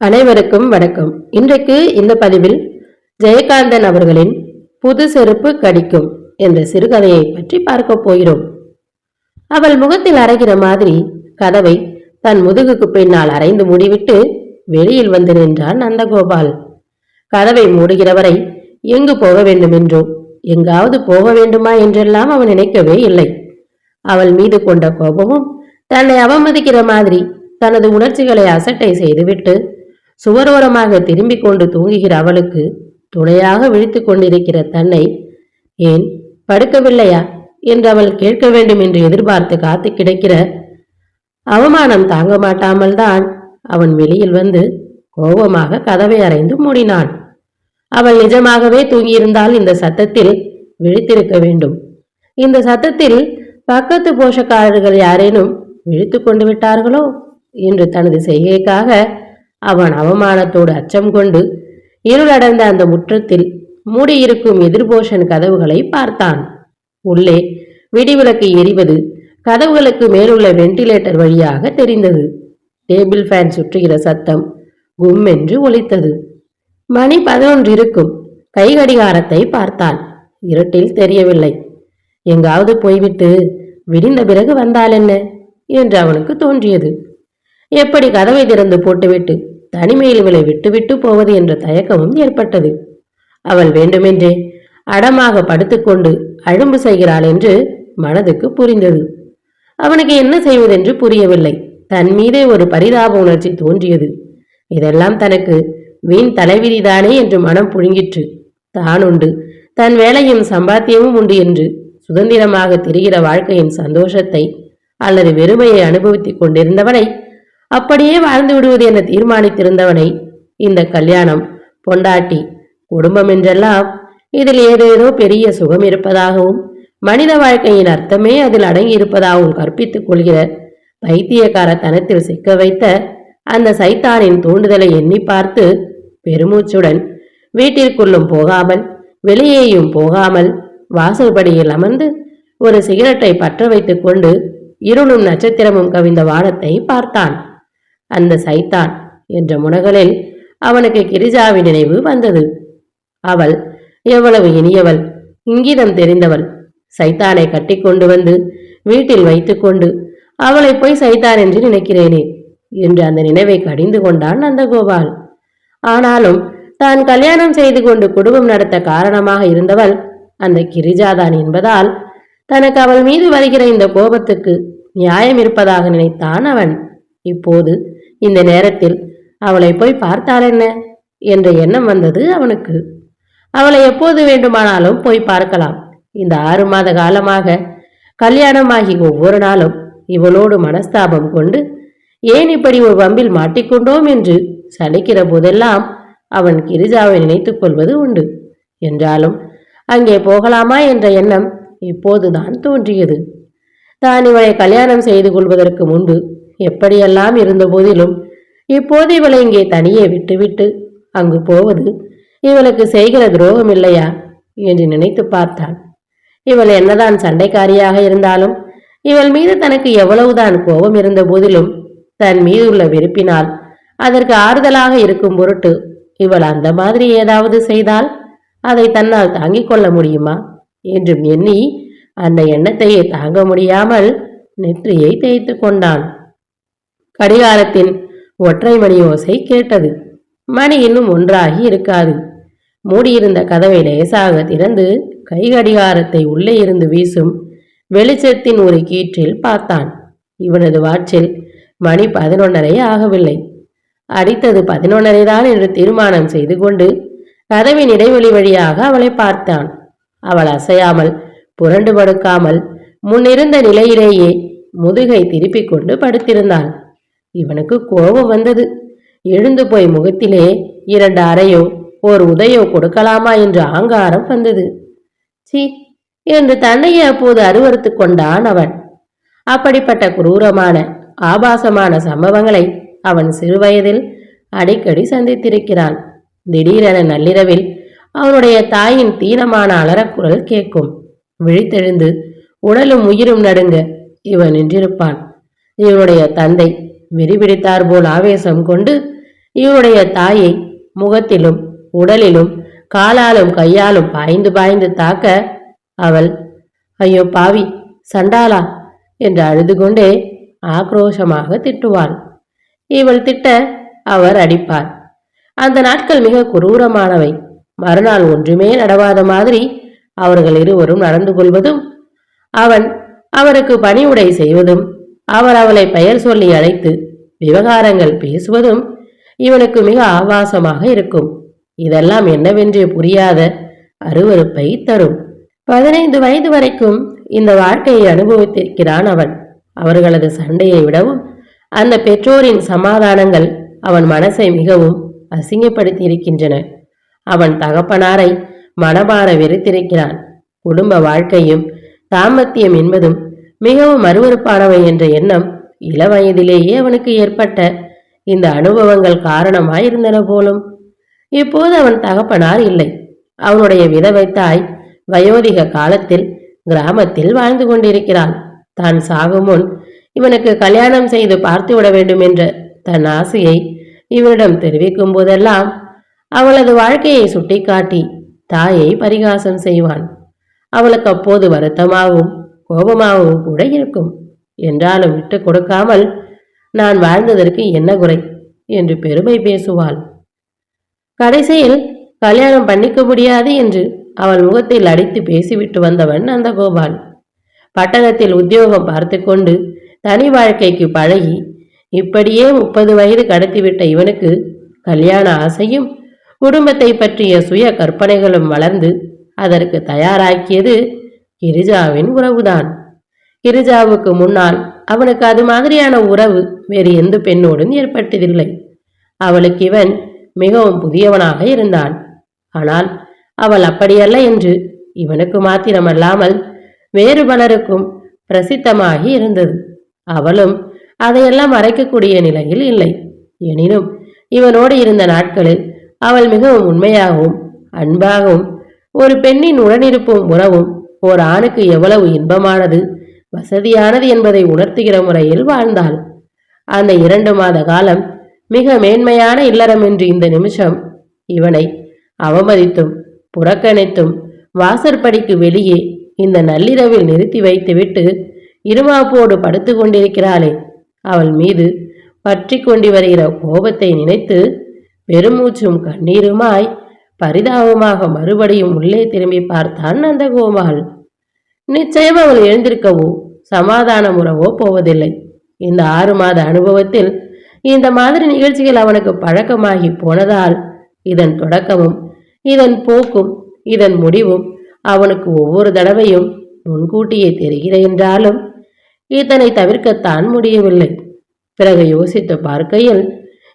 அனைவருக்கும் வணக்கம். இன்றைக்கு இந்த பதிவில் ஜெயகாந்தன் அவர்களின் புது செருப்பு கடிக்கும் என்ற சிறுகதையை பற்றி பார்க்க போகிறோம். அவள் முகத்தில் அரைகிற மாதிரி கதவை தன் முதுகுக்கு பின்னால் அரைந்து மூடிவிட்டு வெளியில் வந்து நின்றான் நந்தகோபால். கதவை மூடுகிறவரை எங்கு போக வேண்டும் என்றோ எங்காவது போக வேண்டுமா என்றெல்லாம் அவன் நினைக்கவே இல்லை. அவள் மீது கொண்ட கோபமும் தன்னை அவமதிக்கிற மாதிரி தனது உணர்ச்சிகளை அசட்டை செய்துவிட்டு சுவரோரமாக திரும்பிக் கொண்டு தூங்குகிற அவளுக்கு துணையாக விழித்து கொண்டிருக்கிற தன்னை ஏன் படுக்கவில்லையா என்று அவள் கேட்க வேண்டும் என்று எதிர்பார்த்து காத்து கிடக்கிற அவமானம் தாங்க மாட்டாமல் தான் அவன் வெளியில் வந்து கோபமாக கதவை அறைந்து மூடினான். அவள் நிஜமாகவே தூங்கியிருந்தால் இந்த சத்தத்தில் விழித்திருக்க வேண்டும். இந்த சத்தத்தில் பக்கத்து போஷக்காரர்கள் யாரேனும் விழித்து கொண்டு விட்டார்களோ என்று தனது செய்கைக்காக அவன் அவமானத்தோடு அச்சம் கொண்டு இருளடைந்த அந்த முற்றத்தில் மூடியிருக்கும் எதிர்போஷன் கதவுகளை பார்த்தான். உள்ளே விடிவிளக்கு எரிவது கதவுகளுக்கு மேலுள்ள வெண்டிலேட்டர் வழியாக தெரிந்தது. டேபிள் ஃபேன் சுற்றுகிற சத்தம் கும் என்று ஒலித்தது. மணி 11 இருக்கும். கை கடிகாரத்தை பார்த்தான். இருட்டில் தெரியவில்லை. எங்காவது போய்விட்டு விடிந்த பிறகு வந்தால் என்ன என்று அவனுக்கு தோன்றியது. எப்படி கதவை திறந்து போட்டுவிட்டு தனிமையில் இவளை விட்டுவிட்டு போவது என்ற தயக்கமும் ஏற்பட்டது. அவள் வேண்டுமென்றே அடமாக படுத்துக்கொண்டு அழும்பு செய்கிறாள் என்று மனதுக்கு புரிந்தது. அவனுக்கு என்ன செய்வதென்று புரியவில்லை. தன் மீதே ஒரு பரிதாப உணர்ச்சி தோன்றியது. இதெல்லாம் தனக்கு வீண் தலைவிதிதானே என்று மனம் புழுங்கிற்று. தானுண்டு, தன் வேலையும் சம்பாத்தியமும் உண்டு என்று சுதந்திரமாக திரிகிற வாழ்க்கையின் சந்தோஷத்தை அல்லது வெறுமையை அனுபவித்துக் கொண்டிருந்தவனை, அப்படியே வாழ்ந்து விடுவது என தீர்மானித்திருந்தவனை இந்த கல்யாணம், பொண்டாட்டி, குடும்பம் என்றெல்லாம் இதில் ஏதேதோ பெரிய சுகம் இருப்பதாகவும் மனித வாழ்க்கையின் அர்த்தமே அதில் அடங்கி இருப்பதாகவும் கற்பித்துக் கொள்கிற பைத்தியக்கார தனத்தில் சிக்க வைத்த அந்த சைத்தானின் தூண்டுதலை எண்ணி பார்த்து பெருமூச்சுடன் வீட்டிற்குள்ளும் போகாமல் வெளியேயும் போகாமல் வாசல்படியில் அமர்ந்து ஒரு சிகரெட்டை பற்ற வைத்துக் கொண்டு இருளும் நட்சத்திரமும் கவிந்த வானத்தை பார்த்தான். அந்த சைத்தான் என்ற முனகலில் அவனுக்கு கிரிஜாவின் நினைவு வந்தது. அவள் எவ்வளவு இனியவள், இங்கிதம் தெரிந்தவள். சைத்தானை கட்டி கொண்டு வந்து வீட்டில் வைத்துக்கொண்டு அவளை போய் சைத்தான் என்று நினைக்கிறேனே என்று அந்த நினைவை கடிந்து கொண்டான் நந்தகோபால். ஆனாலும் தான் கல்யாணம் செய்து கொண்டு குடும்பம் நடத்த காரணமாக இருந்தவள் அந்த கிரிஜாதான் என்பதால் தனக்கு அவள் மீது வருகிற இந்த கோபத்துக்கு நியாயம் இருப்பதாக நினைத்தான் அவன். இப்போது இந்த நேரத்தில் அவளை போய் பார்த்தால் என்ன என்ற எண்ணம் வந்தது அவனுக்கு. அவளை எப்போது வேண்டுமானாலும் போய் பார்க்கலாம். இந்த 6 மாத காலமாக கல்யாணமாகி ஒவ்வொரு நாளும் இவளோடு மனஸ்தாபம் கொண்டு ஏன் இப்படி ஒரு வம்பில் மாட்டிக்கொண்டோம் என்று சலிக்கிற போதெல்லாம் அவன் கிரிஜாவை நினைத்துக் கொள்வது உண்டு. என்றாலும் அங்கே போகலாமா என்ற எண்ணம் இப்போதுதான் தோன்றியது. தான் இவளை கல்யாணம் செய்து கொள்வதற்கு முன்பு எப்படியெல்லாம் இருந்த போதிலும் இப்போது இவளை இங்கே தனியே விட்டுவிட்டு அங்கு போவது இவளுக்கு செய்கிற துரோகம் இல்லையா என்று நினைத்து பார்த்தான். இவள் என்னதான் சண்டைக்காரியாக இருந்தாலும் இவள் மீது தனக்கு எவ்வளவுதான் கோபம் இருந்த போதிலும் தன் மீது உள்ள வெறுப்பினால் அதற்கு ஆறுதலாக இருக்கும் பொருட்டு இவள் அந்த மாதிரி ஏதாவது செய்தால் அதை தன்னால் தாங்கிக் கொள்ள முடியுமா என்றும் எண்ணி அந்த எண்ணத்தையே தாங்க முடியாமல் நெற்றியை தேய்த்து கொண்டான். கடிகாரத்தின் ஒற்றை மணி ஓசை கேட்டது. மணி இன்னும் 1 ஆகி இருக்காது. மூடியிருந்த கதவை லேசாக திறந்து கை கடிகாரத்தை உள்ளே இருந்து வீசும் வெளிச்சத்தின் ஒரு கீற்றில் பார்த்தான். இவனது வாட்சில் மணி 11:30 ஆகவில்லை. அடித்தது 11:30 தான் என்று தீர்மானம் செய்து கொண்டு கதவின் இடைவெளி வழியாக அவளை பார்த்தான். அவள் அசையாமல் புரண்டு படுக்காமல் முன்னிருந்த நிலையிலேயே முதுகை திருப்பிக் கொண்டு படுத்திருந்தாள். இவனுக்கு கோபம் வந்தது. எழுந்து போய் முகத்திலே 2 அறையோ ஒரு உதையோ கொடுக்கலாமா என்று ஆங்காரம் வந்தது. சி என்று தன்னையே அப்போது அருவறுத்து கொண்டான் அவன். அப்படிப்பட்ட குரூரமான ஆபாசமான சம்பவங்களை அவன் சிறுவயதில் அடிக்கடி சந்தித்திருக்கிறான். திடீரென நள்ளிரவில் அவனுடைய தாயின் தீனமான அலறக்குரல் கேட்கும். விழித்தெழுந்து உடலும் உயிரும் நடுங்க இவன் நின்றிருப்பான். இவனுடைய தந்தை வெறிபிடித்தார் போல் ஆவேசம் கொண்டு இவனுடைய தாயை முகத்திலும் உடலிலும் காலாலும் கையாலும் பாய்ந்து பாய்ந்து தாக்க அவள், ஐயோ பாவி, சண்டாளா என்று அழுது கொண்டே ஆக்ரோஷமாக திட்டுவாள். இவள் திட்ட அவர் அடிப்பார். அந்த நாட்கள் மிக குரூரமானவை. மறுநாள் ஒன்றுமே நடவாத மாதிரி அவர்கள் இருவரும் நடந்து கொள்வதும், அவன் அவருக்கு பணிவுடை செய்வதும், அவர் அவளை பெயர் சொல்லி அழைத்து விவகாரங்கள் பேசுவதும் இவனுக்கு மிக ஆபாசமாக இருக்கும். இதெல்லாம் என்னவென்றே புரியாத அருவருப்பை தரும். 15 வயது வரைக்கும் இந்த வாழ்க்கையை அனுபவித்திருக்கிறான் அவன். அவர்களது சண்டையை விடவும் அந்த பெற்றோரின் சமாதானங்கள் அவன் மனசை மிகவும் அசிங்கப்படுத்தி இருக்கின்றன. அவன் தகப்பனாரை மனமாற வெறுத்திருக்கிறான். குடும்ப வாழ்க்கையும் தாம்பத்தியம் என்பதும் மிகவும் அருவருப்பானவை என்ற எண்ணம் இளவயதிலேயே அவனுக்கு ஏற்பட்ட இந்த அனுபவங்கள் காரணமாயிருந்தன போலும். இப்போது அவன் தகப்பனார் இல்லை. அவனுடைய விதவை தாய் வயோதிக காலத்தில் கிராமத்தில் வாழ்ந்து கொண்டிருக்கிறாள். தான் சாகும் முன் இவனுக்கு கல்யாணம் செய்து பார்த்துவிட வேண்டும் என்ற தன் ஆசையை இவனிடம் தெரிவிக்கும் போதெல்லாம் அவளது வாழ்க்கையை சுட்டிக்காட்டி தாயை பரிகாசம் செய்வான். அவளுக்கு அப்போது வருத்தமாகவும் கோபமாகவும் கூட இருக்கும். என்றாலும் விட்டு கொடுக்காமல், நான் வாழ்ந்ததற்கு என்ன குறை என்று பெருமை பேசுவாள். கடைசியில் கல்யாணம் பண்ணிக்க முடியாது என்று அவள் முகத்தில் அடித்து பேசிவிட்டு வந்தவன் அந்த கோபால். பட்டணத்தில் உத்தியோகம் பார்த்து கொண்டு தனி வாழ்க்கைக்கு பழகி இப்படியே 30 வயது கடத்திவிட்ட இவனுக்கு கல்யாண ஆசையும் குடும்பத்தை பற்றிய சுய கற்பனைகளும் வளர்ந்து அதற்கு தயாராக்கியது கிரிஜாவின் உறவுதான். கிரிஜாவுக்கு முன்னால் அவனுக்கு அது மாதிரியான உறவு வேறு எந்த பெண்ணோடும் ஏற்பட்டதில்லை. அவளுக்கு இவன் மிகவும் புதியவனாக இருந்தான். ஆனால் அவள் அப்படியல்ல என்று இவனுக்கு மாத்திரமல்லாமல் வேறு பலருக்கும் பிரசித்தமாகி இருந்தது. அவளும் அதையெல்லாம் மறைக்கக்கூடிய நிலையில் இல்லை. எனினும் இவனோடு இருந்த நாட்களில் அவள் மிகவும் உண்மையாகவும் அன்பாகவும் ஒரு பெண்ணின் உடனிருப்பும் உறவும் ஓர் ஆணுக்கு எவ்வளவு இன்பமானது வசதியானது என்பதை உணர்த்துகிற முறையில் வாழ்ந்தாள். அந்த 2 மாத காலம் மிக மேன்மையான இல்லறம் என்று இந்த நிமிஷம் இவனை அவமதித்தும் புறக்கணித்தும் வாசற்படிக்கு வெளியே இந்த நள்ளிரவில் நிறுத்தி வைத்துவிட்டு இருமாப்போடு படுத்து கொண்டிருக்கிறாளே, அவள் மீது பற்றி கொண்டு வருகிற கோபத்தை நினைத்து பெருமூச்சும் கண்ணீருமாய் பரிதாபமாக மறுபடியும் உள்ளே திரும்பி பார்த்தான் அந்த கோபால். நிச்சயம் அவள் எழுந்திருக்கவோ சமாதானம் உறவோ போவதில்லை. இந்த 6 மாத அனுபவத்தில் இந்த மாதிரி நிகழ்ச்சிகள் அவனுக்கு பழக்கமாகி போனதால் இதன் தொடக்கமும் இதன் போக்கும் இதன் முடிவும் அவனுக்கு ஒவ்வொரு தடவையும் முன்கூட்டியே தெரிகிற என்றாலும் இதனை தவிர்க்கத்தான் முடியவில்லை. பிறகு யோசித்து பார்க்கையில்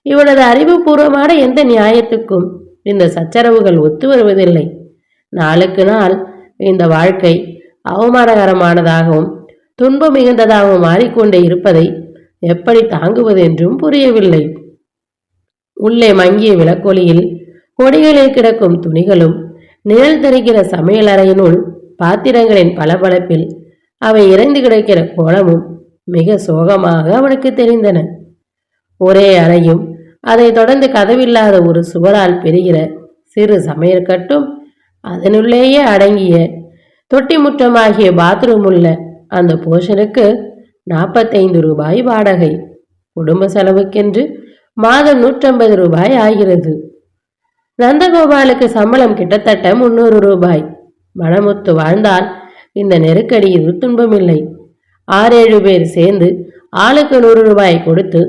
இவனது அறிவுபூர்வமான எந்த நியாயத்துக்கும் இந்த சச்சரவுகள் ஒத்து வருவதில்லை. நாளுக்கு நாள் இந்த வாழ்க்கை அவமானகரமானதாகவும் துன்பம் மிகுந்ததாகவும் மாறிக்கொண்டே இருப்பதை எப்படி தாங்குவதென்றும் புரியவில்லை. உள்ளே மங்கிய விளக்கொலியில் கொடிகளில் கிடக்கும் துணிகளும் நிழல் தருகிற சமையலறையினுள் பாத்திரங்களின் பளபளப்பில் அவை இறைந்து கிடக்கிற கோலமும் மிக சோகமாக அவனுக்கு தெரிந்தன. ஒரே அறையும் அதை தொடர்ந்து கதவில்லாத ஒரு சுவரால் பெறுகிற சிறு சமையற்கட்டும் அதனுள்ளேயே அடங்கிய தொட்டி முற்றமாகிய பாத்ரூம் உள்ள அந்த போர்ஷனுக்கு 45 ரூபாய் வாடகை. குடும்ப செலவுக்கென்று மாதம் 150 ரூபாய் ஆகிறது. நந்தகோபாலுக்கு சம்பளம் கிட்டத்தட்ட 300 ரூபாய். மனமுத்து வாழ்ந்தால் இந்த நெருக்கடியில் துன்பமில்லை. 6-7 பேர் சேர்ந்து ஆளுக்கு 100 ரூபாய் கொடுத்து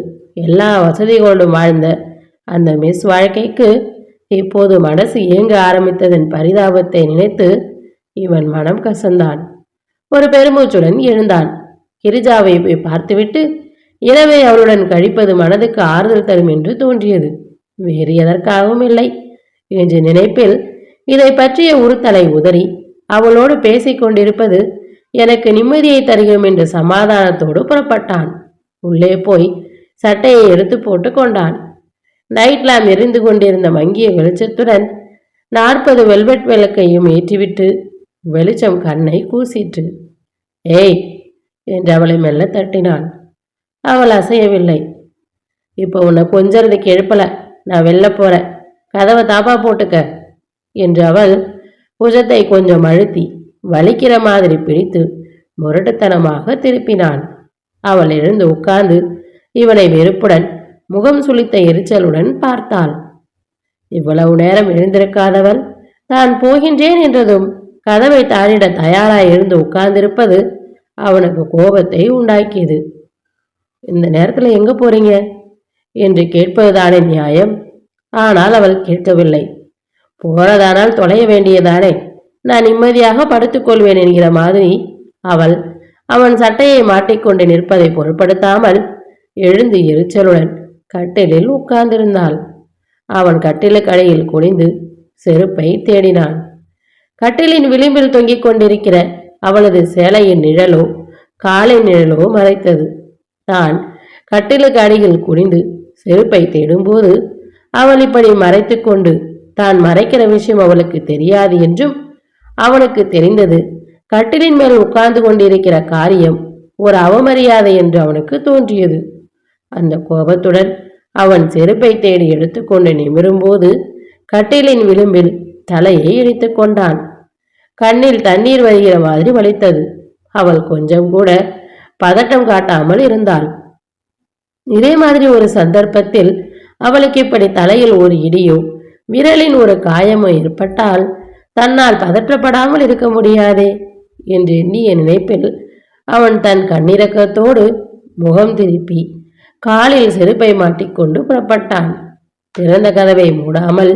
எல்லா வசதிகளோடும் வாழ்ந்த அந்த மெஸ் வாழ்க்கைக்கு இப்போது மனசு இயங்க ஆரம்பித்ததன் பரிதாபத்தை நினைத்து இவன் மனம் கசந்தான். ஒரு பெருமூச்சுடன் எழுந்தான். கிரிஜாவை போய் பார்த்துவிட்டு இரவை அவளுடன் கழிப்பது மனதுக்கு ஆறுதல் தரும் என்று தோன்றியது. வேறு எதற்காகவும் இல்லை என்ற நினைப்பில் இதை பற்றிய உறுத்தலை உதறி அவளோடு பேசிக்கொண்டிருப்பது எனக்கு நிம்மதியை தருகும் என்று சமாதானத்தோடு புறப்பட்டான். உள்ளே போய் சட்டையை எடுத்து போட்டு கொண்டான். நைட் லேம்ப் எரிந்து கொண்டிருந்த மங்கிய வெளிச்சத்துடன் 40 வெல்வெட் விளக்கையும் ஏற்றிவிட்டு வெளிச்சம் கண்ணை கூசிற்று. ஏய் என்று அவளை மெல்ல தட்டினான். அவள் அசையவில்லை. இப்போ உன்னை கொஞ்சறதுக்கு எழுப்பல, நான் வெளில போறேன், கதவை தாப்பா போட்டுக்க என்று அவள் புஜத்தை கொஞ்சம் அழுத்தி வலிக்கிற மாதிரி பிடித்து முரட்டுத்தனமாக திருப்பினான். அவள் எழுந்து உட்கார்ந்து இவனை வெறுப்புடன் முகம் சுளித்த எரிச்சலுடன் பார்த்தாள். இவ்வளவு நேரம் எழுந்திருக்காதவள் தான் போகின்றேன் என்றதும் கதவை தாளிட தயாராய் எழுந்து உட்கார்ந்திருப்பது அவனுக்கு கோபத்தை உண்டாக்கியது. இந்த நேரத்துல எங்க போறீங்க என்று கேட்பதுதானே நியாயம். ஆனால் அவள் கேட்கவில்லை. போறதானால் தொலைய வேண்டியதானே, நான் நிம்மதியாக படுத்துக்கொள்வேன் என்கிற மாதிரி அவள் அவன் சட்டையை மாட்டிக்கொண்டு நிற்பதை பொருட்படுத்தாமல் எழுந்து எரிச்சலுடன் கட்டிலில் உட்கார்ந்திருந்தாள். அவன் கட்டிலுக்கு அடியில் குனிந்து செருப்பை தேடினான். கட்டிலின் விளிம்பில் தொங்கிக் கொண்டிருக்கிற அவளது சேலையின் நிழலோ காலின் நிழலோ மறைத்தது. தான் கட்டிலுக்கு அடியில் குனிந்து செருப்பை தேடும்போது அவள் இப்படி மறைத்து கொண்டு தான் மறைக்கிற விஷயம் அவளுக்கு தெரியாது என்றும் அவனுக்கு தெரிந்தது கட்டிலின் மேல் உட்கார்ந்து கொண்டிருக்கிற காரியம் ஒரு அவமரியாதை என்று அவனுக்கு தோன்றியது. அந்த கோபத்துடன் அவன் செருப்பை தேடி எடுத்துக்கொண்டு நிமிரும்போது கட்டிலின் விளிம்பில் தலையை இடித்து கொண்டான். கண்ணில் தண்ணீர் வருகிற மாதிரி வலித்தது. அவள் கொஞ்சம் கூட பதட்டம் காட்டாமல் இருந்தாள். இதே மாதிரி ஒரு சந்தர்ப்பத்தில் அவளுக்கு இப்படி தலையில் ஒரு இடியோ விரலின் ஒரு காயமோ ஏற்பட்டால் தன்னால் பதற்றப்படாமல் இருக்க முடியாதே என்று எண்ணிய நினைப்பில் அவன் தன் கண்ணிரக்கத்தோடு முகம் திருப்பி காலில் செருப்பை மாட்டிக்கொண்டு புறப்பட்டான். திறந்த கதவை மூடாமல்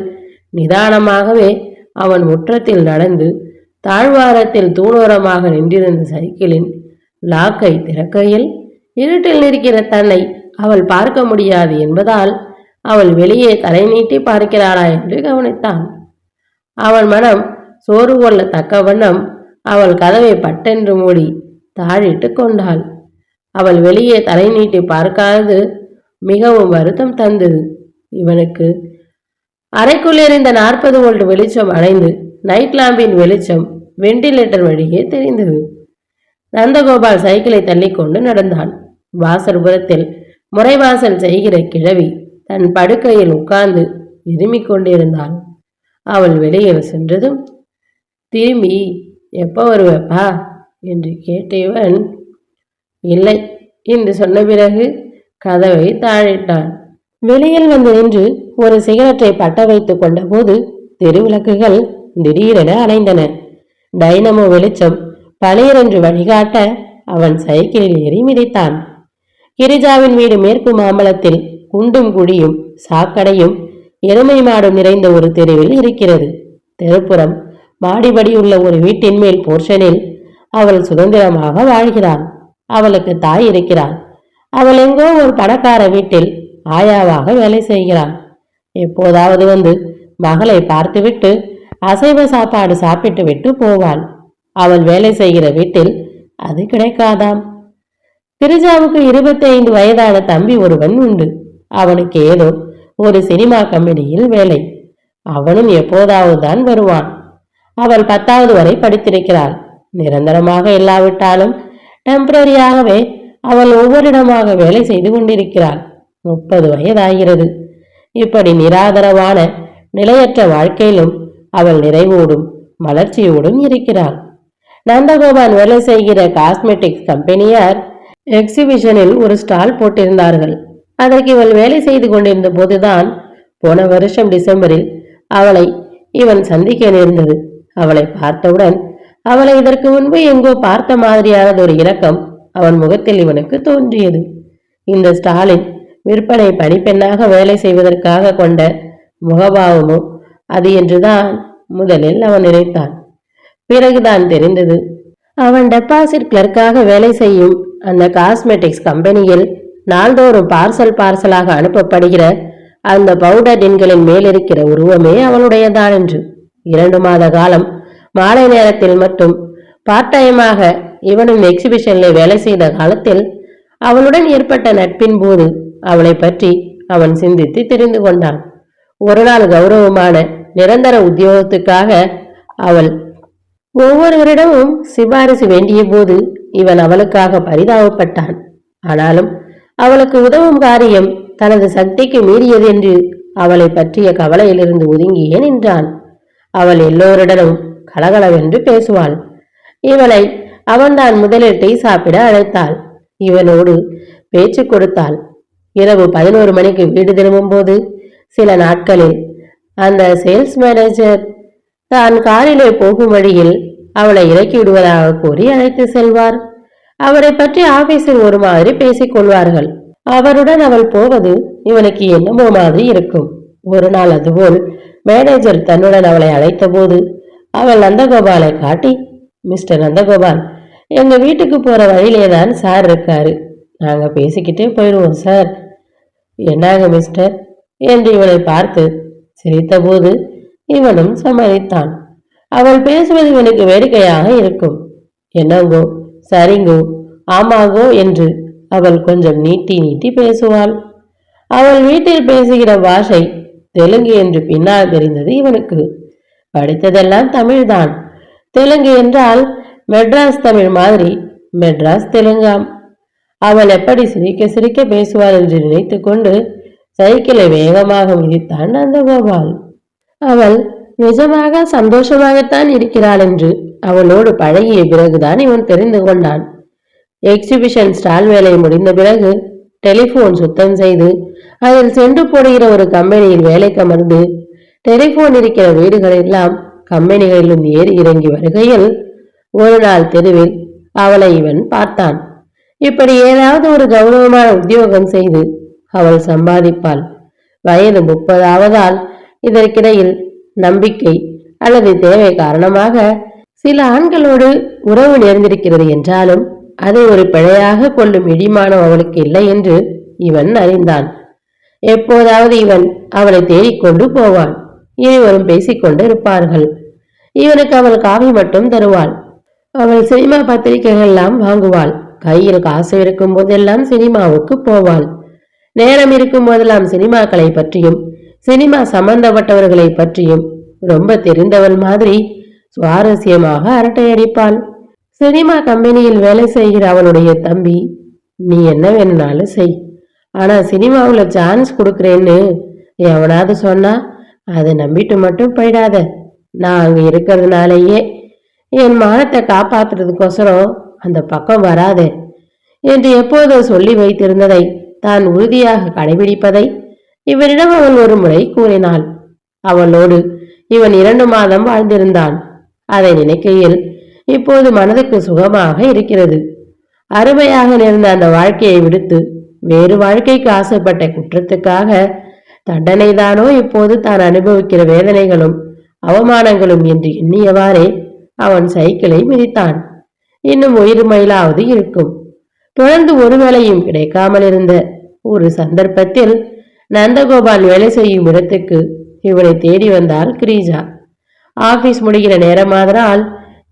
நிதானமாகவே அவன் முற்றத்தில் நடந்து தாழ்வாரத்தில் தூணோரமாக நின்றிருந்த சைக்கிளின் லாக்கை திறக்கையில் இருட்டில் நிற்கிற தன்னை அவள் பார்க்க முடியாது என்பதால் அவள் வெளியே தலை நீட்டி பார்க்கிறாளா என்று கவனித்தான். அவன் மனம் சோறு கொள்ள தக்க வண்ணம் அவள் கதவை பட்டென்று மூடி தாழிட்டு கொண்டாள். அவள் வெளியே தலை நீட்டி பார்க்காதது மிகவும் வருத்தம் தந்தது. இவனுக்கு அறைக்குள் எறிந்த 40 வோல்ட் வெளிச்சம் அணைந்து நைட் லாம்பின் வெளிச்சம் வெண்டிலேட்டர் வழியே தெரிந்தது. நந்தகோபால் சைக்கிளை தள்ளி கொண்டு நடந்தான். வாசற்புறத்தில் முறைவாசல் செய்கிற கிழவி தன் படுக்கையில் உட்கார்ந்து இருமிக் கொண்டிருந்தாள். அவள் வெளியில் சென்றதும் திரும்பி எப்போ வருவப்பா என்று கேட்டவன் இல்லை என்று சொன்ன பிறகு கதவை தாழிட்டான். வெளியில் வந்து நின்று ஒரு சிகரெட்டை பட்ட வைத்துக் கொண்ட போது தெருவிளக்குகள் திடீரென அணைந்தன. டைனமோ வெளிச்சம் பழையரென்று வழிகாட்ட அவன் சைக்கிளில் ஏறி மிதித்தான். கிரிஜாவின் வீடு மேற்கு மாம்பலத்தில் குண்டும் குழியும் சாக்கடையும் எருமை மாடும் நிறைந்த ஒரு தெருவில் இருக்கிறது. தெருப்புறம் மாடிபடி உள்ள ஒரு வீட்டின் மேல் போர்ஷனில் அவள் சுதந்திரமாக வாழ்கிறாள். அவளுக்கு தாய் இருக்கிறாள். அவள் எங்கோ ஒரு பணக்கார வீட்டில் ஆயாவாக வேலை செய்கிறாள். எப்போதாவது வந்து மகளை பார்த்துவிட்டு அசைவ சாப்பாடு சாப்பிட்டு விட்டு போவாள். அவள் வேலை செய்கிற வீட்டில் அது கிடைக்காதாம். கிரிஜாவுக்கு 25 வயதான தம்பி ஒருவன் உண்டு. அவனுக்கு ஏதோ ஒரு சினிமா கம்பெனியில் வேலை. அவனும் எப்போதாவது தான் வருவான். அவள் 10வது வரை படித்திருக்கிறாள். நிரந்தரமாக இல்லாவிட்டாலும் டெம்பரரியாகவே அவள் ஒவ்வொரு இடமாக வேலை செய்து கொண்டிருக்கிறாள். 30 வயதாகிறது. இப்படி நிராதரவான நிலையற்ற வாழ்க்கையிலும் அவள் நிறைவோடும் மலர்ச்சியோடும் இருக்கிறாள். நந்தகோபால் வேலை செய்கிற காஸ்மெட்டிக்ஸ் கம்பெனியார் எக்ஸிபிஷனில் ஒரு ஸ்டால் போட்டிருந்தார்கள். அதற்கு இவள் வேலை செய்து கொண்டிருந்த போதுதான் போன வருஷம் டிசம்பரில் அவளை இவன் சந்திக்க நேர்ந்தது. அவளை பார்த்தவுடன் அவளை இதற்கு முன்பு எங்கோ பார்த்த மாதிரியானது ஒரு இரக்கம் அவன் முகத்தில் இவனுக்கு தோன்றியது. இந்த ஸ்டாலின் விற்பனை பணிப்பெண்ணாக வேலை செய்வதற்காக கொண்ட முகபாவமோ அது என்றுதான் முதலில் அவன் நினைத்தான். பிறகுதான் தெரிந்தது அவன் டெபாசிட் கிளர்க்காக வேலை செய்யும் அந்த காஸ்மெட்டிக்ஸ் கம்பெனியில் நாள்தோறும் பார்சலாக அனுப்பப்படுகிற அந்த பவுடர் டின்களின் மேலிருக்கிற உருவமே அவளுடையதான் என்று. 2 மாத காலம் மாலை நேரத்தில் மட்டும் பார்ட் டைமாக இவனும் எக்ஸிபிஷனில் வேலை செய்த காலத்தில் அவளுடன் ஏற்பட்ட நட்பின் போது அவளை பற்றி அவன் சிந்தித்து தெரிந்து கொண்டான். ஒரு நாள் கௌரவமான நிரந்தர உத்தியோகத்துக்காக அவள் ஒவ்வொருவரிடமும் சிபாரிசு வேண்டிய போது இவன் அவளுக்காக பரிதாபப்பட்டான். ஆனாலும் அவளுக்கு உதவும் காரியம் தனது சக்திக்கு மீறியது என்று அவளை பற்றிய கவலையிலிருந்து ஒதுங்கியே நின்றான். அவள் எல்லோருடனும் கலகலவென்று பேசுவாள். இவளை அவன்தான் முதலில் டீ சாப்பிட அழைத்தாள். இவனோடு பேச்சு கொடுத்தாள். இரவு 11 மணிக்கு வீடு திரும்பும் போது சில நாட்களில் அந்த சேல்ஸ் மேனேஜர் தான் காரிலே போகும் வழியில் அவளை இறக்கி விடுவதாக கூறி அழைத்து செல்வார். அவரை பற்றி ஆபீஸில் ஒரு மாதிரி பேசிக் கொள்வார்கள். அவருடன் அவள் போவது இவனுக்கு என்னமோ மாதிரி இருக்கும். ஒரு நாள் அதுபோல் மேனேஜர் தன்னுடன் அவளை அழைத்த போது அவள் நந்தகோபாலை காட்டி, மிஸ்டர் நந்தகோபால், எங்க வீட்டுக்கு போற வழியிலேதான் சார் இருக்காரு, நாங்க பேசிக்கிட்டே போயிடுவோம் சார். என்னாங்க மிஸ்டர் என்று இவனை பார்த்து சிரித்தபோது இவனும் சம்மதித்தான். அவள் பேசுவது இவனுக்கு வேடிக்கையாக இருக்கும். என்னங்கோ, சரிங்கோ, ஆமாங்கோ என்று அவள் கொஞ்சம் நீட்டி நீட்டி பேசுவாள். அவள் வீட்டில் பேசுகிற பாஷை தெலுங்கு என்று பின்னால் தெரிந்தது இவனுக்கு. படித்ததெல்லாம் தமிழ்தான். தெலுங்கு என்றால் மெட்ராஸ் தமிழ் மாதிரி மெட்ராஸ் தெலுங்காம். அவள் எப்படி சிரிக்க சிரிக்க பேசுவாள் என்று நினைத்து கொண்டு சைக்கிளை வேகமாக மிதித்தான் நந்தகோபால். அவள் நிஜமாக சந்தோஷமாகத்தான் இருக்கிறாள் என்று அவளோடு பழகிய பிறகுதான் இவன் தெரிந்து கொண்டான். எக்ஸிபிஷன் ஸ்டால் வேலை முடிந்த பிறகு டெலிபோன் சுத்தம் செய்து அதில் சென்று போடுகிற ஒரு கம்பெனியில் வேலைக்கு அமர்ந்து டெலிபோன் இருக்கிற வீடுகளெல்லாம் கம்பெனிகளிலும் ஏறி இறங்கி வருகையில் ஒரு நாள் தெருவில் அவளை இவன் பார்த்தான். இப்படி ஏதாவது ஒரு கௌரவமான உத்தியோகம் செய்து அவள் சம்பாதிப்பாள். வயது 30 ஆவதால் இதற்கிடையில் நம்பிக்கை அல்லது தேவை காரணமாக சில ஆண்களோடு உறவு நேர்ந்திருக்கிறது என்றாலும் அதை ஒரு பிழையாக கொள்ளும் இடிமானம் அவளுக்கு இல்லை என்று இவன் அறிந்தான். எப்போதாவது இவன் அவளை தேடிக்கொண்டு போவான். இருவரும் பேசிக்கொண்டு இருப்பார்கள். இவனுக்கு அவள் காவி மட்டும் தருவாள். அவள் சினிமா பத்திரிகைகள் எல்லாம் வாங்குவாள். கையில் காசு இருக்கும் போதெல்லாம் சினிமாவுக்கு போவாள். நேரம் இருக்கும் போதெல்லாம் சினிமாக்களை பற்றியும் சினிமா சம்பந்தப்பட்டவர்களை பற்றியும் ரொம்ப தெரிந்தவள் மாதிரி சுவாரஸ்யமாக அரட்டையடிப்பாள். சினிமா கம்பெனியில் வேலை செய்கிற அவளுடைய தம்பி, நீ என்ன வேணும்னாலும் செய், ஆனா சினிமாவுல சான்ஸ் கொடுக்குறேன்னு எவனாவது சொன்னா அதை நம்பிட்டு மட்டும் போயிடாத. நான் அங்க இருக்கிறதுனாலேயே என் மானத்தை காப்பாத்துறதுக்கோசரம் அந்த பக்கம் வராதே என்று எப்போதோ சொல்லி வைத்திருந்ததை தான் உறுதியாக கடைபிடிப்பதை இவனிடம் அவள் ஒரு முறை கூறினாள். அவளோடு இவன் 2 மாதம் வாழ்ந்திருந்தான். அதை நினைக்கையில் இப்போது மனதுக்கு சுகமாக இருக்கிறது. அருமையாக நேர்ந்த அந்த வாழ்க்கையை விடுத்து வேறு வாழ்க்கைக்கு ஆசைப்பட்ட குற்றத்துக்காக தண்டனை தானோ இப்போது தான் அனுபவிக்கிற வேதனைகளும் அவமானங்களும் என்று எண்ணியவாறே அவன் சைக்கிளை மிதித்தான். இன்னும் 1 மைலாவது இருக்கும். தொடர்ந்து ஒரு வேளையும் கிடைக்காமல் இருந்த ஒரு சந்தர்ப்பத்தில் நந்தகோபால் வேலை செய்யும் இடத்துக்கு இவளை தேடி வந்தாள் கிரீஜா. ஆபீஸ் முடிகிற நேரமாதனால்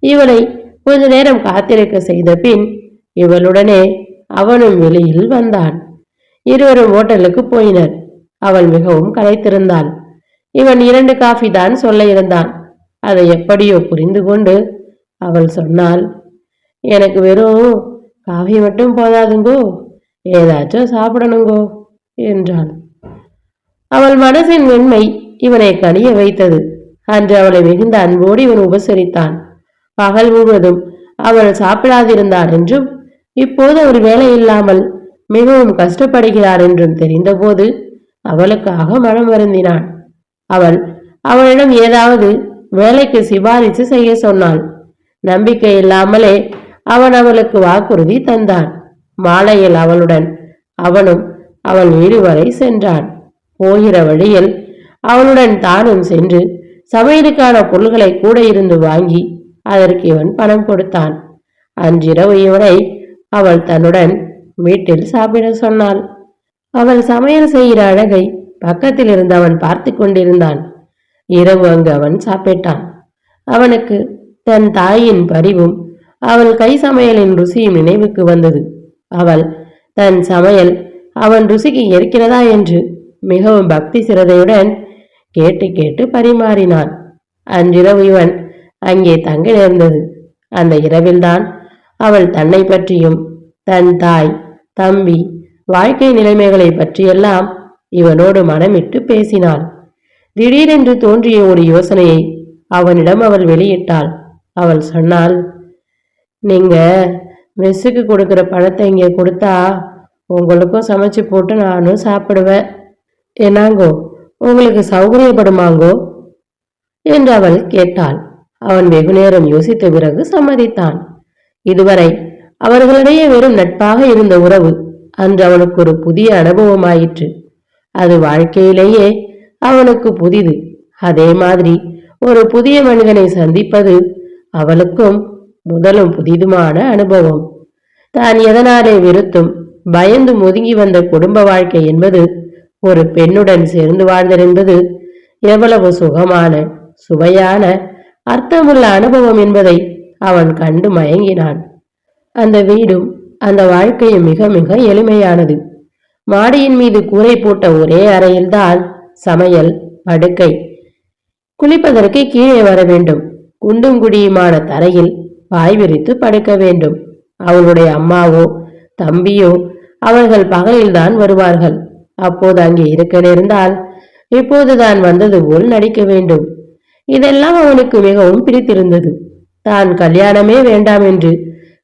இவளை கொஞ்ச நேரம் காத்திருக்க செய்த பின் இவளுடனே அவனும் வெளியில் வந்தான். இருவரும் ஹோட்டலுக்கு போயினர். அவள் மிகவும் களைத்திருந்தாள். இவன் 2 காஃபி தான் சொல்ல இருந்தான். அதை எப்படியோ புரிந்து கொண்டு அவள் சொன்னாள், எனக்கு வெறும் காஃபி மட்டும் போதாதுங்கோ, ஏதாச்சும் சாப்பிடணுங்கோ என்றான். அவள் மனசின் மென்மை இவனை கனிய வைத்தது. அன்று அவளை மிகுந்த அன்போடு இவன் உபசரித்தான். பகல் முழுவதும் அவள் சாப்பிடாதிருந்தாள் என்றும் இப்போது அவர் வேலை இல்லாமல் மிகவும் கஷ்டப்படுகிறார் என்றும் தெரிந்தபோது அவளுக்காக மனம் வருந்தினான். அவளிடம் ஏதாவது வேலைக்கு சிபாரிசு செய்ய சொன்னாள். நம்பிக்கை இல்லாமலே அவன் அவளுக்கு வாக்குறுதி தந்தான். மாலையில் அவளுடன் அவனும் அவள் வீடு வரை சென்றான். போகிற வழியில் அவளுடன் தானும் சென்று சமையலுக்கான பொருள்களை கூட இருந்து வாங்கி அதற்கு இவன் பணம் கொடுத்தான். அன்றிரவு இவனை அவள் தன்னுடன் வீட்டில் சாப்பிட சொன்னாள். அவள் சமையல் செய்கிற அழகை பக்கத்தில் இருந்து அவன் பார்த்து கொண்டிருந்தான். இரவு அங்கு அவன் சாப்பிட்டான். அவனுக்கு தன் தாயின் பரிவும் அவள் கை சமையலின் ருசியும் நினைவுக்கு வந்தது. அவள் தன் சமையல் அவன் ருசிக்கு இருக்கிறதா என்று மிகவும் பக்தி சிரதையுடன் கேட்டு கேட்டு பரிமாறினான். அன்றிரவு இவன் அங்கே தங்க நேர்ந்தது. அந்த இரவில்தான் அவள் தன்னை பற்றியும் தன் தாய், தம்பி, வாழ்க்கை நிலைமைகளை பற்றியெல்லாம் இவனோடு மனமிட்டு பேசினாள். திடீரென்று தோன்றிய ஒரு யோசனையை அவனிடம் அவள் வெளியிட்டாள். அவள் சொன்னாள், நீங்க மெஸ்ஸுக்கு கொடுக்கிற பழத்தை இங்கே கொடுத்தா உங்களுக்கும் சமைச்சு போட்டு நானும் சாப்பிடுவேன். என்னாங்கோ, உங்களுக்கு சௌகரியப்படுமாங்கோ என்று அவள் கேட்டாள். அவன் வெகுநேரம் யோசித்த பிறகு சம்மதித்தான். இதுவரை அவர்களிடையே வெறும் நட்பாக இருந்த உறவு அன்று அவனுக்கு ஒரு புதிய அனுபவமாயிற்று. அது வாழ்க்கையிலேயே அவனுக்கு புதிது. அதே மாதிரி ஒரு புதிய மனிதனை சந்திப்பது அவளுக்கும் முதலும் புதிதுமான அனுபவம். தான் எதனாலே வெறுத்தும் பயந்து ஒதுங்கி வந்த குடும்ப வாழ்க்கை என்பது ஒரு பெண்ணுடன் சேர்ந்து வாழ்தல் என்பது எவ்வளவு சுகமான, சுவையான, அர்த்தமுள்ள அனுபவம் என்பதை அவன் கண்டு மயங்கினான். அந்த வீடும் அந்த வாழ்க்கையும் மிக மிக எளிமையானது. மாடியின் மீது கூரை போட்ட ஒரே அறையில்தான் சமையல், படுக்கை. குளிப்பதற்கு கீழே வர வேண்டும். குண்டும் குடியுமான தரையில் பாய் விரித்து படுக்க வேண்டும். அவளுடைய அம்மாவோ தம்பியோ அவர்கள் பகலில்தான் வருவார்கள். அப்போது அங்கே இருக்க நேர்ந்தால் இப்போதுதான் வந்தது போல் நடிக்க வேண்டும். இதெல்லாம் அவனுக்கு மிகவும் பிடித்திருந்தது. தான் கல்யாணமே வேண்டாம் என்று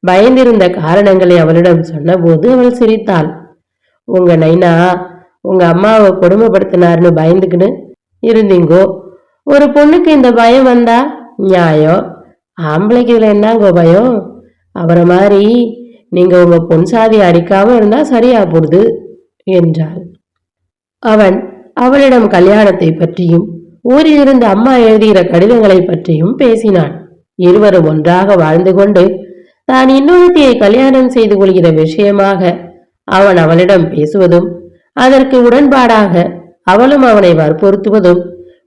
பயந்திருந்த காரணங்களை அவளிடம் சொன்னபோது அவள் சிரித்தாள். உங்க நைனா உங்க அம்மாவை கொடுமைப்படுத்தினார்னு பயந்துக்கின்னு இருந்தீங்கோ. ஒரு பொண்ணுக்கு இந்த பயம் வந்தா நியாயம். ஆம்பளைக்கு இதுல என்னங்கோ பயம்? அவரை மாதிரி நீங்க உங்க பொன் சாதி அடிக்காம இருந்தா சரியா போடுது என்றாள். அவன் அவளிடம் கல்யாணத்தை பற்றியும் ஊரில் இருந்து அம்மா எழுதுகிற கடிதங்களை பற்றியும் பேசினான். இருவரும் ஒன்றாக வாழ்ந்து கொண்டு தான் இன்னொருத்தியை கல்யாணம் செய்து கொள்கிற விஷயமாக அவன் அவளிடம் பேசுவதும் அதற்கு உடன்பாடாக அவளும் அவனை வற்புறுத்துவதும்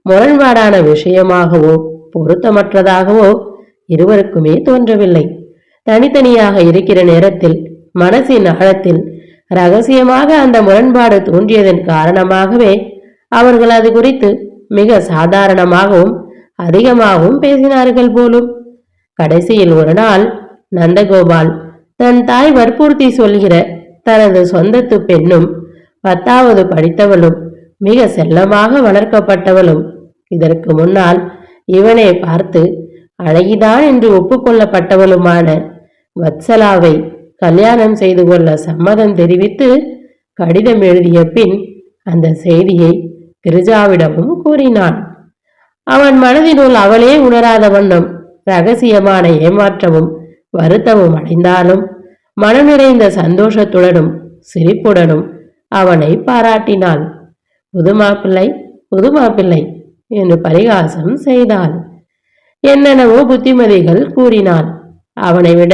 முரண்பாடான விஷயமாகவோ பொருத்தமற்றதாகவோ இருவருக்குமே தோன்றவில்லை. தனித்தனியாக இருக்கிற நேரத்தில் மனசின் ஆழத்தில் ரகசியமாக அந்த முரண்பாடு தோன்றியதன் காரணமாகவே அவர்கள் அது குறித்து மிக சாதாரணமாகவும் அதிகமாகவும் பேசினார்கள் போலும். கடைசியில் ஒரு நாள் நந்தகோபால் தன் தாய் வற்புறுத்தி சொல்கிற தனது சொந்தத்து பெண்ணும் 10வது படித்தவளும் மிக செல்லமாக வளர்க்கப்பட்டவளும் இதற்கு முன்னால் இவனை பார்த்து அழகிதான் என்று ஒப்புக்கொள்ளப்பட்டவளுமான வத்சலாவை கல்யாணம் செய்து கொள்ள சம்மதம் தெரிவித்து கடிதம் எழுதிய பின் அந்த செய்தியை கிரிஜாவிடமும் கூறினான். அவன் மனதினுள் அவளே உணராத வண்ணம் ரகசியமான ஏமாற்றமும் வருத்தமும் அடைந்தாலும் மனம் நிறைந்த சந்தோஷத்துடனும் சிரிப்புடனும் அவனை பாராட்டினாள். புதுமாப்பிள்ளை புதுமாப்பிள்ளை என்று பரிகாசம் செய்தாள். என்னென்னவோ புத்திமதிகள் கூறினாள். அவனை விட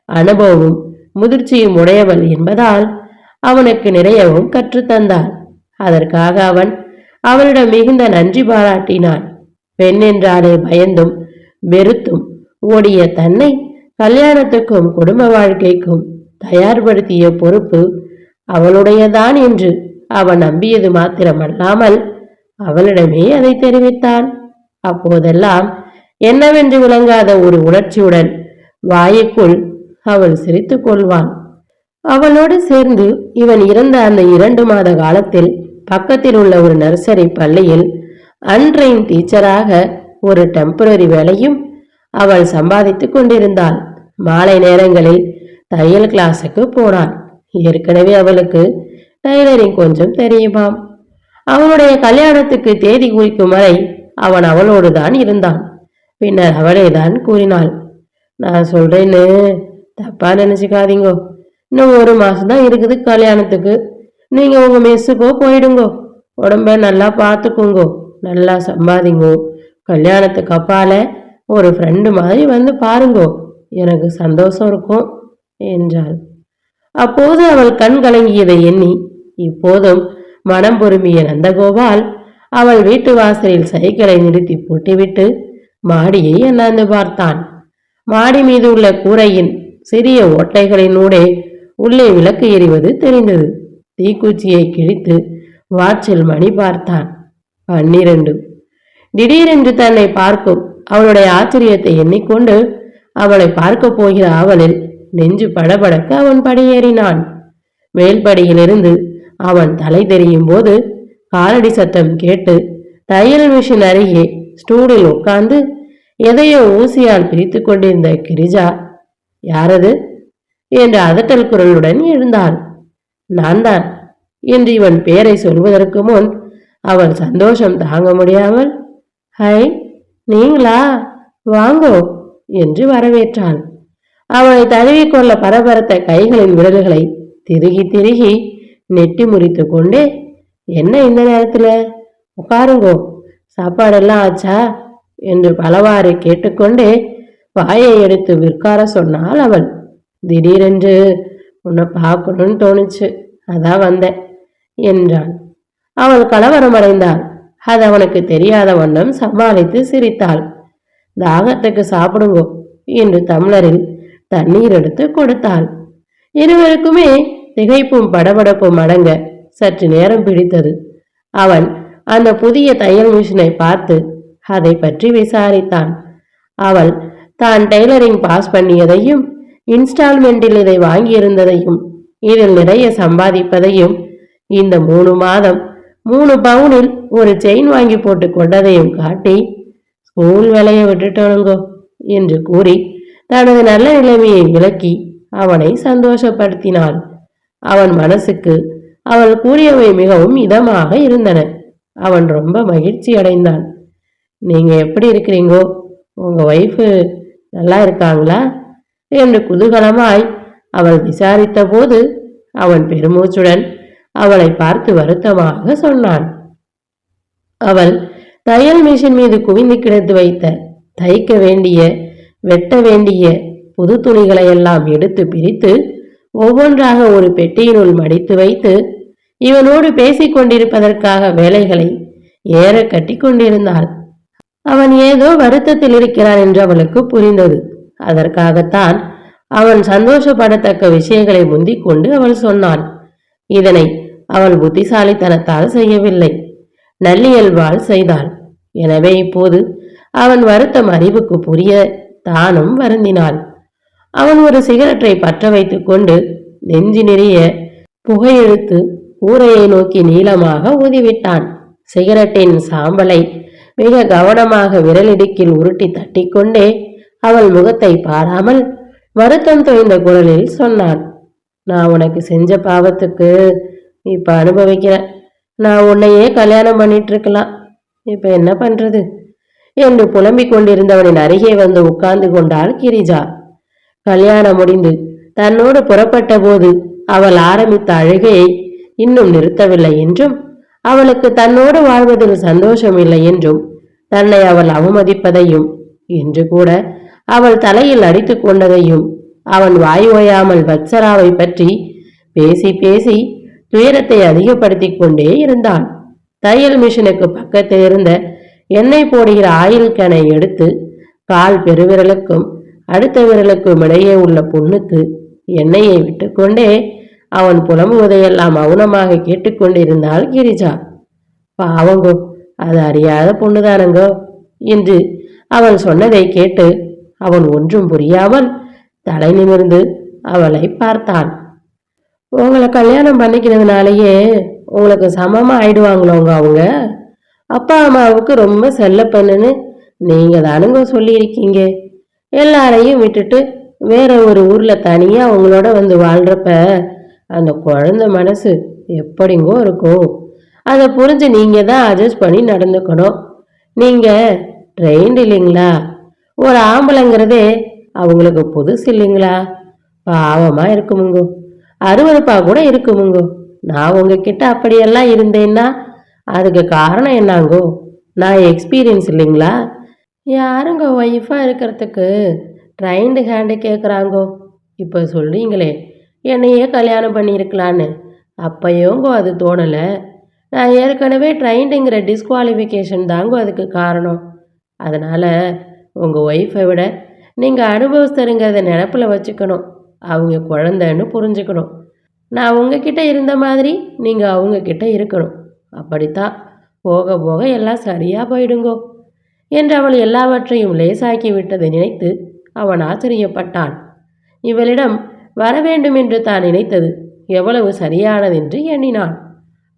அனுபவமும் முதிர்ச்சியும் உடையவள் என்பதால் அவனுக்கு நிறையவும் கற்றுத்தந்தாள். அதற்காக அவன் அவளிடம் மிகுந்த நன்றி பாராட்டினான். பெண் என்றாலே பயந்தும் வெறுத்தும் ஓடிய தன்னை கல்யாணத்துக்கும் குடும்ப வாழ்க்கைக்கும் தயார்படுத்திய பொறுப்பு அவளுடையதான் என்று அவன் நம்பியது மாத்திரமல்லாமல் அவளிடமே அதை தெரிவித்தான். அப்போதெல்லாம் என்னவென்று விளங்காத ஒரு உணர்ச்சியுடன் வாயுக்குள் அவள் சிரித்துக் கொள்வான். அவளோடு சேர்ந்து இவன் இறந்த அந்த 2 மாத காலத்தில் பக்கத்தில் உள்ள ஒரு நர்சரி பள்ளியில் அன்ட்ரெயின் டீச்சராக ஒரு டெம்பரரி வேலையும் அவள் சம்பாதித்துக் கொண்டிருந்தாள். மாலை நேரங்களில் தையல் கிளாஸுக்கு போனாள். ஏற்கனவே அவளுக்கு டைலரிங் கொஞ்சம் தெரியுமாம். அவனுடைய கல்யாணத்துக்கு தேதி குறிக்கும் வரை அவன் அவளோடு தான் இருந்தான். பின்னர் அவளே தான் கூறினாள், நான் சொல்றேன்னு தப்பா நினைச்சுக்காதீங்கோ. இன்னும் 1 மாசம்தான் இருக்குது கல்யாணத்துக்கு. நீங்க உங்க மெஸ்ஸுக்கோ போயிடுங்கோ. உடம்ப நல்லா பார்த்துக்குங்கோ, நல்லா சம்பாதிங்கோ. கல்யாணத்துக்கு அப்பால ஒரு ஃப்ரெண்டு மாதிரி வந்து பாருங்கோ, எனக்கு சந்தோஷம் இருக்கும் என்றாள். அப்போது அவள் கண் கலங்கியதை எண்ணி இப்போதும் மனம் பொறுமிய நந்தகோபால் அவள் வீட்டு வாசலில் சைக்கிளை நிறுத்தி பூட்டிவிட்டு மாடியை அண்ணாந்து பார்த்தான். மாடி மீது உள்ள கூரையின் சிறிய ஓட்டைகளினூடே உள்ளே விளக்கு எரிவது தெரிந்தது. தீக்குச்சியை கிழித்து வாட்சில் மணி பார்த்தான். 12. திடீரென்று தன்னை பார்க்கும் அவளுடைய ஆச்சரியத்தை எண்ணிக்கொண்டு அவளை பார்க்க போகிற அவளில் நெஞ்சு படபடக்க அவன் படியேறினான். மேல்படியிலிருந்து அவன் தலை தெரியும் போது காலடி சத்தம் கேட்டு தையல் மிஷின் அருகே ஸ்டூலில் உட்கார்ந்து எதையோ ஊசியால் பிரித்து கொண்டிருந்த கிரிஜா, யாரது என்ற அதட்டல் குரலுடன் எழுந்தாள். நான் தான் என்று இவன் பேரை சொல்வதற்கு முன் அவள் சந்தோஷம் தாங்க முடியாமல், ஹை, நீங்களா, வாங்கோ என்று வரவேற்றாள். அவனை தழுவிக்கொள்ள பரபரத்த கைகளின் விரல்களை திருகி திருகி நெட்டி முறித்து கொண்டே, என்ன இந்த நேரத்துல, உட்காருங்கோ, சாப்பாடெல்லாம் ஆச்சா என்று பலவாறு கேட்டுக்கொண்டே வாயை எடுத்து விற்கார சொன்னாள் அவள். திடீரென்று உன்னை பார்க்கணும்னு தோணுச்சு, அதான் வந்தேன் என்றான். அவள் கலவரமடைந்தாள். அது அவனுக்கு தெரியாத வண்ணம் சமாளித்து சிரித்தாள். தாகத்துக்கு சாப்பிடுங்கோ என்று டம்ளரில் தண்ணீர் எடுத்து கொடுத்தாள். இருவருக்குமே திகைப்பும் படபடப்பும் அடங்க சற்று நேரம் பிடித்தது. அவன் அந்த புதிய தையல் மிஷினை பார்த்து அதை பற்றி விசாரித்தான். அவள் தான் டெய்லரிங் பாஸ் பண்ணியதையும், இன்ஸ்டால்மெண்டில் இதை வாங்கியிருந்ததையும், இதில் நிறைய சம்பாதிப்பதையும், இந்த 3 மாதம் 3 பவுனில் ஒரு செயின் வாங்கி போட்டு கொண்டதையும் காட்டி, ஸ்கூல் வேலையை விட்டுட்டோனுங்கோ என்று கூறி தனது நல்ல நிலைமையை விளக்கி அவனை சந்தோஷப்படுத்தினாள். அவன் மனசுக்கு அவள் கூறியவை மிகவும் இதமாக இருந்தன. அவன் ரொம்ப மகிழ்ச்சி அடைந்தான். நீங்க எப்படி இருக்கிறீங்கோ, உங்க ஒய்ஃபு நல்லா இருக்காங்களா என்று குதூகலமாய் அவள் விசாரித்த போது அவன் பெருமூச்சுடன் அவளை பார்த்து வருத்தமாக சொன்னான். அவள் தையல் மிஷின் மீது குவிந்து கிடந்து வைத்த தைக்க வேண்டிய வெட்ட வேண்டிய புது துணிகளை எல்லாம் எடுத்து பிரித்து ஒவ்வொன்றாக ஒரு பெட்டியினுள் மடித்து வைத்து இவனோடு பேசிக் கொண்டிருப்பதற்காக வேலைகளை ஏற கட்டி கொண்டிருந்தாள். அவன் ஏதோ வருத்தத்தில் இருக்கிறான் என்று அவளுக்கு புரிந்தது. அதற்காகத்தான் அவன் சந்தோஷப்படத்தக்க விஷயங்களை முந்திக் கொண்டு அவள் சொன்னான். இதனை அவள் புத்திசாலித்தனத்தால் செய்யவில்லை, நல்லியல்பால் செய்தாள். எனவே இப்போது அவன் வருத்தம் அறிவுக்கு புரிய தானும் வருந்தினாள். அவன் ஒரு சிகரெட்டை பற்ற வைத்துக் கொண்டு நெஞ்சு நிறைய புகையெழுத்து கூரையை நோக்கி நீளமாக ஊதிவிட்டான். சிகரெட்டின் சாம்பலை மிக கவனமாக விரலிடுக்கில் உருட்டி தட்டிக்கொண்டே அவள் முகத்தை பாராமல் வருத்தம் தோய்ந்த குரலில் சொன்னான். நான் உனக்கு செஞ்ச பாவத்துக்கு இப்ப அனுபவிக்கிறேன். நான் உன்னையே கல்யாணம் பண்ணிட்டு இருக்கலாம், இப்ப என்ன பண்றது என்று புலம்பிக் கொண்டிருந்தவனின் அருகே வந்து உட்கார்ந்து கொண்டாள் கிரிஜா. கல்யாணம் முடிந்து தன்னோடு புறப்பட்ட போது அவள் ஆரம்பித்த அழுகையை இன்னும் நிறுத்தவில்லை என்றும், அவளுக்கு தன்னோடு வாழ்வதில் சந்தோஷம் இல்லை என்றும், தன்னை அவள் அவமதிப்பதையும், இன்று கூட அவள் தலையில் அடித்து கொண்டதையும், அவன் வாய் ஓயாமல் வத்சராவை பற்றி பேசி பேசி துயரத்தை அதிகப்படுத்தி கொண்டே இருந்தான். தையல் மிஷினுக்கு பக்கத்தில் இருந்த எண்ணெய் போடுகிற ஆயில் கேனை எடுத்து கால் பெருவிரலுக்கும் அடுத்த விரலுக்கும் இடையே உள்ள புண்ணுக்கு எண்ணெயை விட்டுக்கொண்டே அவன் புலம்புவதையெல்லாம் மௌனமாக கேட்டுக்கொண்டிருந்தாள் கிரிஜா. பாவங்கோ, அது அறியாத பொண்ணுதானங்கோ என்று அவள் சொன்னதை கேட்டு அவன் ஒன்றும் புரியாமல் தலை நிமிர்ந்து அவளை பார்த்தான். உங்களை கல்யாணம் பண்ணிக்கிறதுனாலேயே உங்களுக்கு சமமா ஆயிடுவாங்களோங்க அவங்க. அப்பா அம்மாவுக்கு ரொம்ப செல்ல பண்ணுன்னு நீங்க தானுங்க சொல்லியிருக்கீங்க. எல்லாரையும் விட்டுட்டு வேற ஒரு ஊர்ல தனியா உங்களோட வந்து வாழ்றப்ப அந்த குழந்தை மனசு எப்படிங்கோ இருக்கும். அதை புரிஞ்சு நீங்க தான் அட்ஜஸ்ட் பண்ணி நடந்துக்கணும். நீங்க ட்ரெயின்டு இல்லைங்களா, ஒரு ஆம்பளைங்கிறதே அவங்களுக்கு புதுசு இல்லைங்களா, பாவமா இருக்குமுங்கோ, அருவருப்பா கூட இருக்குமுங்கோ. நான் உங்ககிட்ட அப்படியெல்லாம் இருந்தேன்னா அதுக்கு காரணம் என்னாங்கோ, நான் எக்ஸ்பீரியன்ஸ் இல்லைங்களா. யாருங்க ஒய்ஃபா இருக்கிறதுக்கு ட்ரைன்டு ஹேண்டு கேட்குறாங்கோ. இப்போ சொல்றீங்களே என்னையே கல்யாணம் பண்ணியிருக்கலான்னு, அப்பயோங்கோ அது தோணலை. நான் ஏற்கனவே ட்ரைண்டுங்கிற டிஸ்குவாலிஃபிகேஷன் தாங்கோ அதுக்கு காரணம். அதனால் உங்கள் ஒய்ஃபை விட நீங்கள் அனுபவஸ்தருங்கிறத நினப்பில் வச்சுக்கணும். அவங்க குழந்தைன்னு புரிஞ்சுக்கணும். நான் உங்ககிட்ட இருந்த மாதிரி நீங்கள் அவங்கக்கிட்ட இருக்கணும். அப்படித்தான் போக போக எல்லாம் சரியாக போயிடுங்கோ என்று அவள் எல்லாவற்றையும் லேசாக்கி விட்டதை நினைத்து அவன் ஆச்சரியப்பட்டான். இவளிடம் வரவேண்டும் என்று தான் நினைத்தது எவ்வளவு சரியானதென்று எண்ணினான்.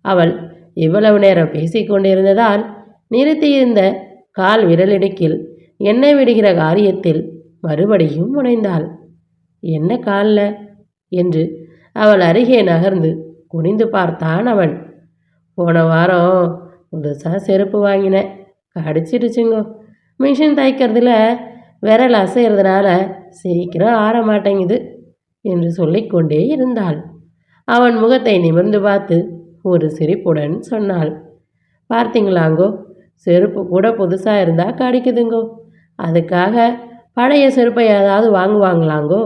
அவள் இவ்வளவு நேரம் பேசிக்கொண்டிருந்ததால் நிறுத்தியிருந்த கால் விரலிடுக்கில் எண்ணெய் விடுகிற காரியத்தில் மறுபடியும் முனைந்தாள். என்ன காலில் என்று அவள் அருகே நகர்ந்து குனிந்து பார்த்தான் அவன். போன வாரம் புதுசாக செருப்பு வாங்கினேன், கடிச்சிடுச்சுங்கோ. மிஷின் தைக்கிறதுல விரல் அசைகிறதுனால சீக்கிரம் ஆற மாட்டேங்குது என்று சொல்லிக்கொண்டே இருந்தாள். அவன் முகத்தை நிமிர்ந்து பார்த்து ஒரு சிரிப்புடன் சொன்னாள். பார்த்தீங்களாங்கோ, செருப்பு கூட புதுசாக இருந்தால் கடிக்குதுங்கோ. அதுக்காக பழைய செருப்பை ஏதாவது வாங்குவாங்களாங்கோ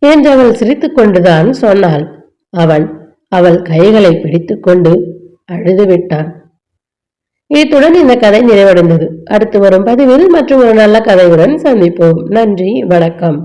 என்று அவள் சிரித்து கொண்டுதான் சொன்னாள். அவன் அவள் கைகளை பிடித்து கொண்டு அழுது விட்டான். இத்துடன் இந்த கதை நிறைவடைந்தது. அடுத்து வரும் பதிவில் மற்றும் ஒரு நல்ல கதையுடன் சந்திப்போம். நன்றி, வணக்கம்.